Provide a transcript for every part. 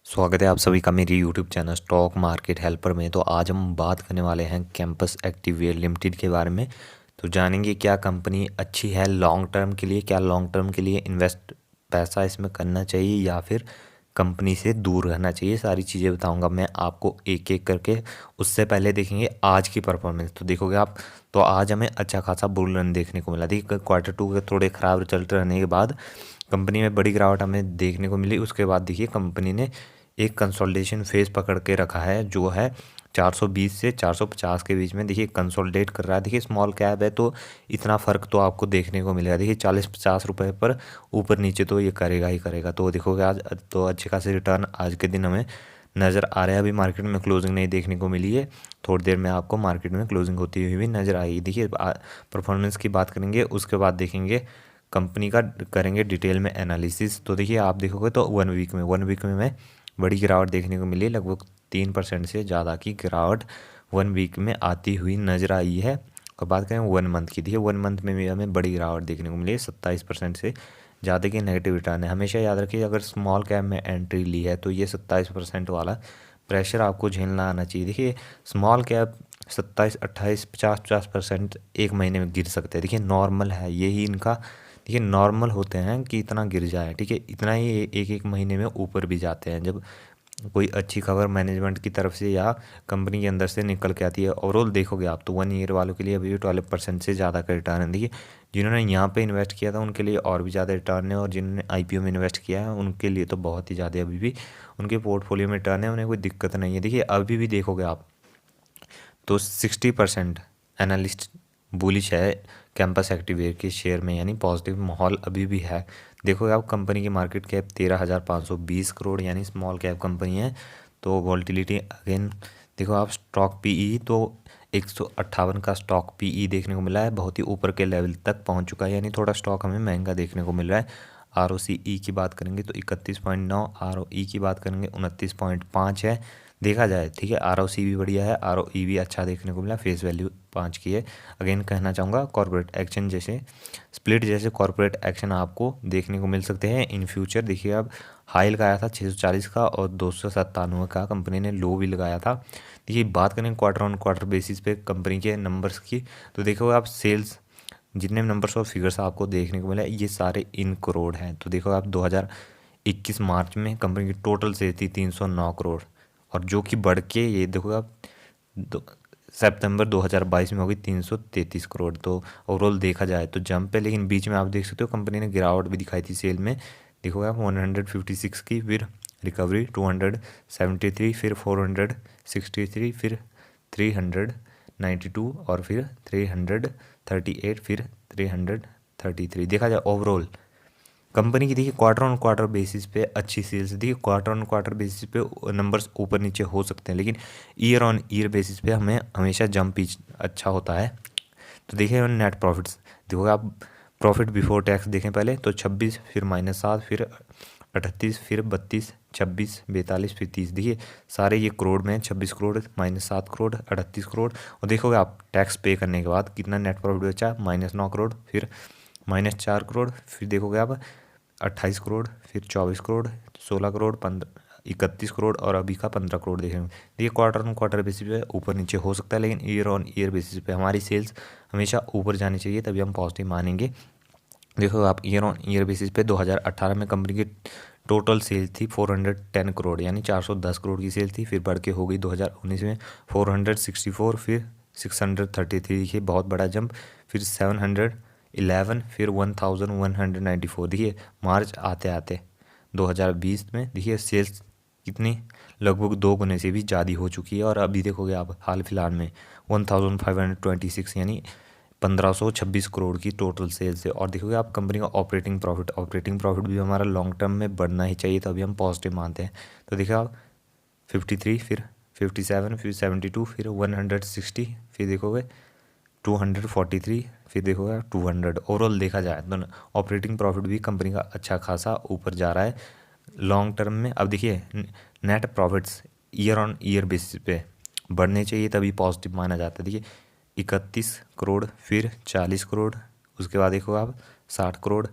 स्वागत है आप सभी का मेरी YouTube channel stock market helper में। तो आज हम बात करने वाले हैं कैंपस एक्टिवेयर लिमिटेड के बारे में। तो जानेंगे क्या कंपनी अच्छी है लॉन्ग टर्म के लिए, क्या लॉन्ग टर्म के लिए इन्वेस्ट पैसा इसमें करना चाहिए या फिर कंपनी से दूर रहना चाहिए। सारी चीज़ें बताऊंगा मैं आपको एक एक करके। उससे पहले देखेंगे आज की परफॉर्मेंस। तो देखोगे आप, तो आज हमें अच्छा खासा बुल रन देखने को मिला। देखिए Q2 के थोड़े ख़राब रिजल्ट रहने के बाद कंपनी में बड़ी गिरावट हमें देखने को मिली। उसके बाद देखिए कंपनी ने एक कंसोलिडेशन फेज पकड़ के रखा है जो है 420 से 450 के बीच में। देखिए कंसोलिडेट कर रहा है। देखिए स्मॉल कैप है तो इतना फ़र्क तो आपको देखने को मिलेगा। देखिए 40-50 रुपए पर ऊपर नीचे तो ये करेगा ही करेगा। तो देखोगे आज तो अच्छे खासे रिटर्न आज के दिन हमें नज़र आ रहा है। अभी मार्केट में क्लोजिंग नहीं देखने को मिली है, थोड़ी देर में आपको मार्केट में क्लोजिंग होती हुई भी नज़र आएगी। देखिए परफॉर्मेंस की बात करेंगे, उसके बाद देखेंगे कंपनी का, करेंगे डिटेल में एनालिसिस। तो देखिए आप देखोगे तो वन वीक में मैं बड़ी गिरावट देखने को मिली। लगभग 3% से ज़्यादा की गिरावट वन वीक में आती हुई नजर आई है। और बात करें वन मंथ की, देखिए वन मंथ में भी हमें बड़ी गिरावट देखने को मिली है। 27% से ज़्यादा की नेगेटिव रिटर्न है। हमेशा याद रखिए अगर स्मॉल कैप में एंट्री ली है तो ये 27% वाला प्रेशर आपको झेलना आना चाहिए। देखिए स्मॉल कैप 27, 28, 50% एक महीने में गिर सकते हैं। देखिए नॉर्मल है यही इनका। देखिए नॉर्मल होते हैं कि इतना गिर जाए, ठीक है, इतना ही एक एक महीने में ऊपर भी जाते हैं जब कोई अच्छी खबर मैनेजमेंट की तरफ से या कंपनी के अंदर से निकल के आती है। ओवरऑल देखोगे आप तो वन ईयर वालों के लिए अभी भी 12% से ज़्यादा का रिटर्न है। देखिए जिन्होंने यहाँ पे इन्वेस्ट किया था उनके लिए और भी ज़्यादा रिटर्न है, और जिन्होंने आईपीओ में इन्वेस्ट किया है उनके लिए तो बहुत ही ज़्यादा अभी भी उनके पोर्टफोलियो में रिटर्न है, उन्हें कोई दिक्कत नहीं है। देखिए अभी भी देखोगे आप तो 60% एनालिस्ट बुलिश है कैंपस एक्टिवेयर के शेयर में, यानी पॉजिटिव माहौल अभी भी है। देखो आप कंपनी की मार्केट कैप 13,520 करोड़ यानी स्मॉल कैप कंपनी है। तो वॉल्टिलिटी अगेन देखो आप, स्टॉक पीई तो 158 का स्टॉक पीई देखने को मिला है, बहुत ही ऊपर के लेवल तक पहुंच चुका है, यानी थोड़ा स्टॉक हमें महंगा देखने को मिल रहा है। आरओसीई की बात करेंगे तो 31.9, आरओई की बात करेंगे 29.5 है देखा जाए, ठीक है। आरओसी भी बढ़िया है, आरओई भी अच्छा देखने को मिला, फेस वैल्यू 5 की है। अगेन कहना चाहूँगा कॉर्पोरेट एक्शन जैसे स्प्लिट जैसे कॉर्पोरेट एक्शन आपको देखने को मिल सकते हैं इन फ्यूचर। देखिए अब हाई लगाया था 640 का और 297 का कंपनी ने लो भी लगाया था। देखिए बात करें क्वार्टर ऑन क्वार्टर बेसिस पे कंपनी के नंबर्स की, तो देखो आप सेल्स जितने नंबर्स और फिगर्स आपको देखने को मिला ये सारे इन करोड़ हैं। तो देखो आप 2021 मार्च में कंपनी की टोटल सेल थी 309 करोड़, और जो कि बढ़ के ये देखो आप सितंबर 2022 में होगी 333 करोड़। तो ओवरऑल देखा जाए तो जंप है, लेकिन बीच में आप देख सकते हो कंपनी ने गिरावट भी दिखाई थी सेल में। देखो आप 156 की, फिर रिकवरी 273, फिर 463, फिर 392 और फिर 338, फिर 333। देखा जाए ओवरऑल कंपनी की देखिए क्वार्टर ऑन क्वार्टर बेसिस पे अच्छी सेल्स। देखिए क्वार्टर ऑन क्वार्टर बेसिस पे नंबर्स ऊपर नीचे हो सकते हैं, लेकिन ईयर ऑन ईयर बेसिस पे हमें हमेशा जंप अच्छा होता है। तो देखिए नेट प्रॉफिट्स देखो आप, प्रॉफिट बिफोर टैक्स देखें पहले तो 26, फिर -7, फिर 38, फिर 32, 26, 42, फिर 30। देखिए सारे ये करोड़ में 26 करोड़, -7 करोड़, 38 करोड़। और देखोगे आप टैक्स पे करने के बाद कितना नेट प्रॉफिट बचा, -9 करोड़, फिर -4 करोड़, फिर देखोगे आप 28 करोड़, फिर 24 करोड़, 16 करोड़, 31 करोड़ और अभी का 15 करोड़ देखेंगे। देखिए क्वार्टर ऑन क्वार्टर बेसिस पे ऊपर नीचे हो सकता है, लेकिन ईयर ऑन ईयर बेसिस पे हमारी सेल्स हमेशा ऊपर जानी चाहिए, तभी हम पॉजिटिव मानेंगे। देखो आप ईयर ऑन ईयर बेसिस पे 2018 में कंपनी की टोटल सेल थी 410 करोड़, यानी 410 करोड़ की सेल थी, फिर बढ़ के हो गई 2019 में 464, फिर 633। देखिए बहुत बड़ा जंप, फिर 711, फिर 1194। देखिए मार्च आते आते 2020 में देखिए सेल्स कितनी लगभग 2 गुने से भी ज़्यादा हो चुकी है, और अभी देखोगे आप हाल फिलहाल में 1526 यानी 1526 करोड़ की टोटल सेल्स है। और देखोगे आप कंपनी का ऑपरेटिंग प्रॉफिट भी हमारा लॉन्ग टर्म में बढ़ना ही चाहिए, तभी हम पॉजिटिव मानते हैं। तो देखिए आप 53, फिर 57, फिर 72, फिर 160, फिर देखोगे 243, फिर देखोगे 200। ओवरऑल देखा जाए तो ऑपरेटिंग प्रॉफिट भी कंपनी का अच्छा खासा ऊपर जा रहा है लॉन्ग टर्म में। अब देखिए net profits year on year basis पे बढ़ने चाहिए, तभी पॉजिटिव माना जाता है। देखिए 31 करोड़, फिर 40 करोड़, उसके बाद देखो आप 60 करोड़,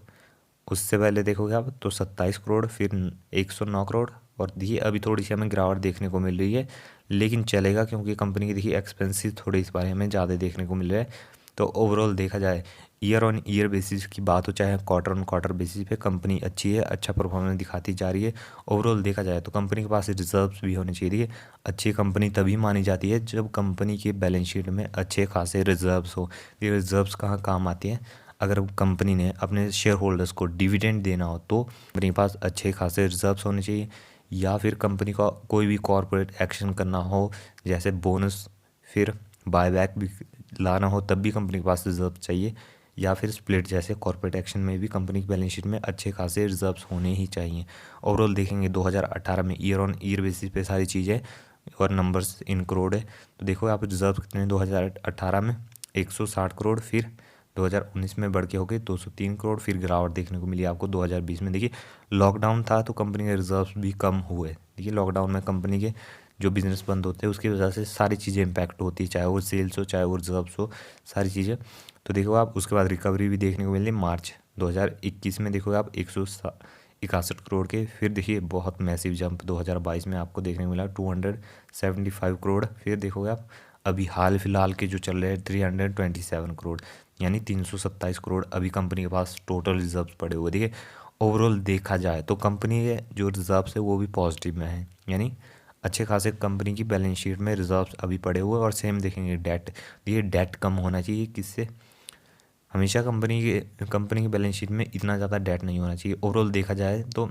उससे पहले देखोगे आप तो 27 करोड़, फिर 109 करोड़, और देखिए अभी थोड़ी सी हमें गिरावट देखने को मिल रही है, लेकिन चलेगा क्योंकि कंपनी की देखिए एक्सपेंसिव थोड़े इस बारे हमें ज़्यादा देखने को मिल रहा है। तो ओवरऑल देखा जाए ईयर ऑन ईयर बेसिस की बात हो चाहे क्वार्टर ऑन क्वार्टर बेसिस पे कंपनी अच्छी है, अच्छा परफॉर्मेंस दिखाती जा रही है। ओवरऑल देखा जाए तो कंपनी के पास रिजर्व्स भी होने चाहिए। अच्छी कंपनी तभी मानी जाती है जब कंपनी के बैलेंस शीट में अच्छे खासे रिजर्व्स हो। ये रिजर्व्स कहाँ काम आती हैं? अगर कंपनी ने अपने शेयर होल्डर्स को डिविडेंड देना हो तो कंपनी के पास अच्छे खासे रिजर्व्स होने चाहिए, या फिर कंपनी का कोई भी कॉरपोरेट एक्शन करना हो जैसे बोनस फिर बायबैक भी लाना हो तब भी कंपनी के पास रिजर्व चाहिए, या फिर स्प्लिट जैसे कॉर्पोरेट एक्शन में भी कंपनी की बैलेंस शीट में अच्छे खासे रिजर्व्स होने ही चाहिए। ओवरऑल देखेंगे 2018 में ईयर ऑन ईयर बेसिस पे सारी चीज़ें और नंबर्स इन करोड़ है। तो देखो आप रिजर्व कितने हैं 2018 में 160 करोड़, फिर 2019 में बढ़ के हो गए 203 करोड़, फिर गिरावट देखने को मिली आपको 2020 में। देखिए लॉकडाउन था तो कंपनी के रिजर्व्स भी कम हुए। देखिए लॉकडाउन में कंपनी के जो बिज़नेस बंद होते हैं उसकी वजह से सारी चीज़ें इम्पैक्ट होती है, चाहे वो सेल्स हो चाहे वो रिजर्व्स हो, सारी चीज़ें। तो देखो आप उसके बाद रिकवरी भी देखने को मिली मार्च 2021 में, देखो आप 161 करोड़ के, फिर देखिए बहुत मैसिव जंप 2022 में आपको देखने को मिला 275 करोड़, फिर देखोगे आप अभी हाल फिलहाल के जो चल रहे हैं 327 करोड़, यानी 327 करोड़ अभी कंपनी के पास टोटल रिजर्व्स पड़े हुए। देखिए ओवरऑल देखा जाए तो कंपनी के जो रिजर्व्स है वो भी पॉजिटिव में है, यानी अच्छे खासे कंपनी की बैलेंस शीट में रिजर्व्स अभी पड़े हुए। और सेम देखेंगे डेट, ये डेट कम होना चाहिए, किससे? हमेशा कंपनी की बैलेंस शीट में इतना ज़्यादा डेट नहीं होना चाहिए। ओवरऑल देखा जाए तो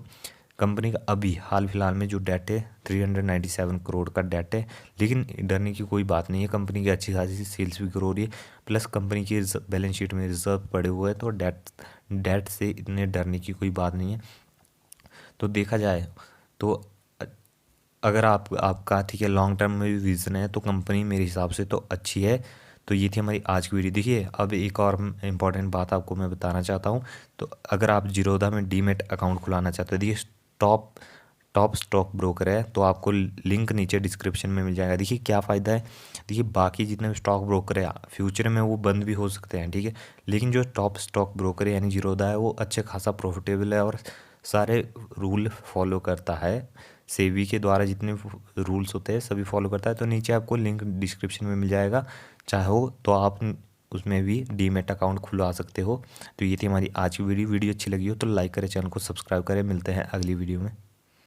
कंपनी का अभी हाल फिलहाल में जो डेट है 397 करोड़ का डेट है, लेकिन डरने की कोई बात नहीं है, कंपनी की अच्छी खासी सेल्स भी ग्रो हो रही है, प्लस कंपनी की बैलेंस शीट में रिजर्व पड़े हुए हैं, तो डेट से इतने डरने की कोई बात नहीं है। तो देखा जाए तो अगर आपका ठीक है लॉन्ग टर्म में भी विजन है तो कंपनी मेरे हिसाब से तो अच्छी है। तो ये थी हमारी आज की वीडियो। देखिए अब एक और इम्पॉर्टेंट बात आपको मैं बताना चाहता हूँ। तो अगर आप जीरोधा में डीमेट अकाउंट खुलाना चाहते हो, देखिए टॉप टॉप स्टॉक ब्रोकर है, तो आपको लिंक नीचे डिस्क्रिप्शन में मिल जाएगा। देखिए क्या फ़ायदा है, देखिए बाकी जितने भी स्टॉक ब्रोकर है फ्यूचर में वो बंद भी हो सकते हैं, ठीक है, लेकिन जो टॉप स्टॉक ब्रोकर है यानी जीरोधा है वो अच्छे खासा प्रॉफिटेबल है और सारे रूल फॉलो करता है। सेबी के द्वारा जितने रूल्स होते हैं सभी फॉलो करता है। तो नीचे आपको लिंक डिस्क्रिप्शन में मिल जाएगा, चाहो तो आप उसमें भी डीमेट अकाउंट खुलवा सकते हो। तो ये थी हमारी आज की वीडियो अच्छी लगी हो तो लाइक करें, चैनल को सब्सक्राइब करें। मिलते हैं अगली वीडियो में।